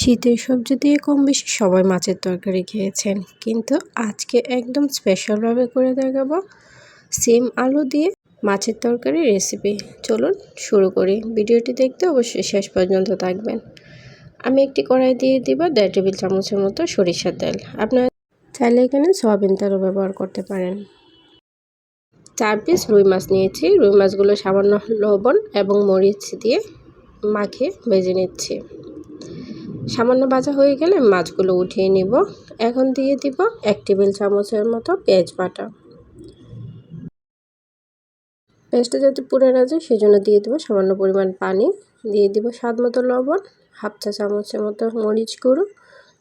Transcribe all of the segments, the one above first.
শীতের সবজি দিয়ে কম বেশি সবাই মাছের তরকারি খেয়েছেন, কিন্তু আজকে একদম স্পেশালভাবে করে দেখাবো সিম আলু দিয়ে মাছের তরকারি রেসিপি। চলুন শুরু করি। ভিডিওটি দেখতে অবশ্যই শেষ পর্যন্ত থাকবেন। আমি একটি কড়াই দিয়ে দিব 1.5 টেবিল চামচের মতো সরিষার তেল। আপনারা চাইলে এখানে সয়াবিন তেলও ব্যবহার করতে পারেন। 4 পিস রুই মাছ নিয়েছি। রুই মাছগুলো সামান্য লবণ এবং মরিচ দিয়ে মাখিয়ে ভেজে নিচ্ছি। সামান্য ভাজা হয়ে গেলে মাছগুলো উঠিয়ে নিব। এখন দিয়ে দিব 1 টেবিল চামচের মতো পেঁয়াজ বাটা। পেঁয়াজটা যাতে পুড়ে না যায় সেজন্য দিয়ে দেবো সামান্য পরিমাণ পানি। দিয়ে দিব স্বাদ মতো লবণ, হাফ চা চামচের মতো মরিচ গুঁড়ো,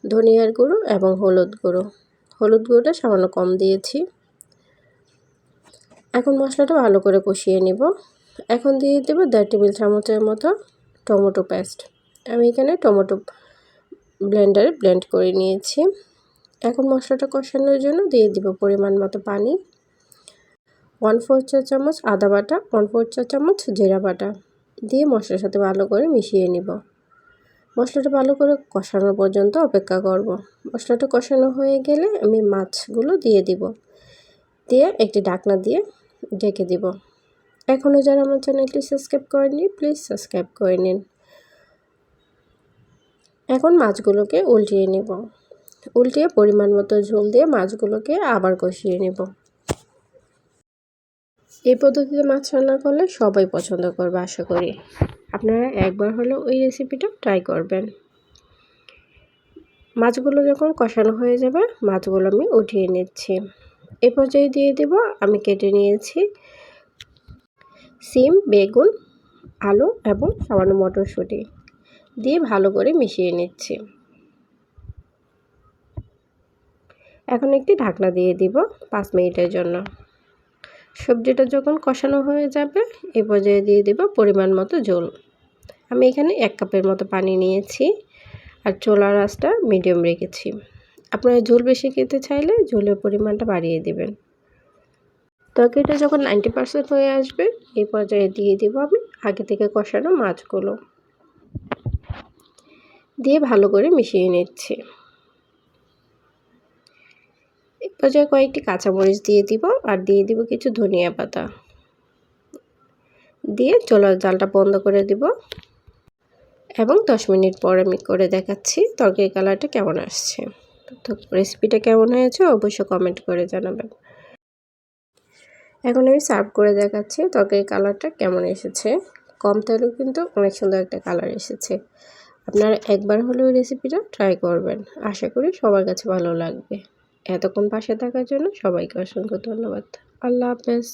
ধনিয়ার গুঁড়ো এবং হলুদ গুঁড়ো। হলুদ গুঁড়োটা সামান্য কম দিয়েছি। এখন মশলাটা ভালো করে কষিয়ে নিব। এখন দিয়ে দেব 1.5 টেবিল চামচের মতো টমেটো পেস্ট। আমি এখানে টমেটো ব্লেন্ডারে ব্লেন্ড করে নিয়েছি। এখন মশলাটা কষানোর জন্য দিয়ে দিব পরিমাণ মতো পানি। 1/4 চা চামচ আদা বাটা, 1/4 চা চামচ জিরা বাটা দিয়ে মশলার সাথে ভালো করে মিশিয়ে নিব। মশলাটা ভালো করে কষানো পর্যন্ত অপেক্ষা করব। মশলাটা কষানো হয়ে গেলে আমি মাছগুলো দিয়ে দিব। দিয়ে একটি ঢাকনা দিয়ে ঢেকে দিব। এখনও যারা আমার চ্যানেলটি সাবস্ক্রাইব করেননি প্লিজ সাবস্ক্রাইব করে নিন। এখন মাছগুলোকে উল্টিয়ে নেব। উল্টিয়ে পরিমাণ মতো ঝোল দিয়ে মাছগুলোকে আবার কষিয়ে নেব। এই পদ্ধতিতে মাছ রান্না করলে সবাই পছন্দ করবে আশা করি। আপনারা একবার হলেও ওই রেসিপিটা ট্রাই করবেন। মাছগুলো যখন কষানো হয়ে যাবে মাছগুলো আমি উঠিয়ে নিচ্ছি। এ পর্যায়ে দিয়ে দেব আমি কেটে নিয়েছি সিম, বেগুন, আলু এবং সামান্য মটরশুঁটি দিয়ে ভালো করে মিশিয়ে নিচ্ছি। এখন একটি ঢাকনা দিয়ে দিব 5 মিনিটের জন্য। সবজিটা যখন কষানো হয়ে যাবে এই পর্যায়ে দিয়ে দেব পরিমাণ মতো ঝোল। আমি এখানে 1 কাপের মতো পানি নিয়েছি আর চুলার আঁচটা মিডিয়াম রেখেছি। আপনারা ঝোল বেশি খেতে চাইলে ঝোলের পরিমাণটা বাড়িয়ে দিবেন। তরকারিটা যখন 90% হয়ে আসবে এই পর্যায়ে দিয়ে দিব আমি আগে থেকে কষানো মাছগুলো দিয়ে ভালো করে মিশিয়ে নিচ্ছি। এই পর্যায়ে কয়েকটি কাঁচামরিচ দিয়ে দিব আর দিয়ে দিব কিছু ধনিয়া পাতা দিয়ে চুলার জালটা বন্ধ করে দিব এবং 10 মিনিট পর আমি করে দেখাচ্ছি তরকারি কালারটা কেমন আসছে। তো রেসিপিটা কেমন হয়েছে অবশ্যই কমেন্ট করে জানাবেন। এখন আমি সার্ভ করে দেখাচ্ছি তরকারি কালারটা কেমন এসেছে। কম তেলেও কিন্তু অনেক সুন্দর একটা কালার এসেছে। আপনারা একবার হলেও রেসিপিটা ট্রাই করবেন। আশা করি সবার কাছে ভালো লাগবে। এতক্ষণ পাশে থাকার জন্য সবাইকে অসংখ্য ধন্যবাদ। আল্লাহ হাফেজ।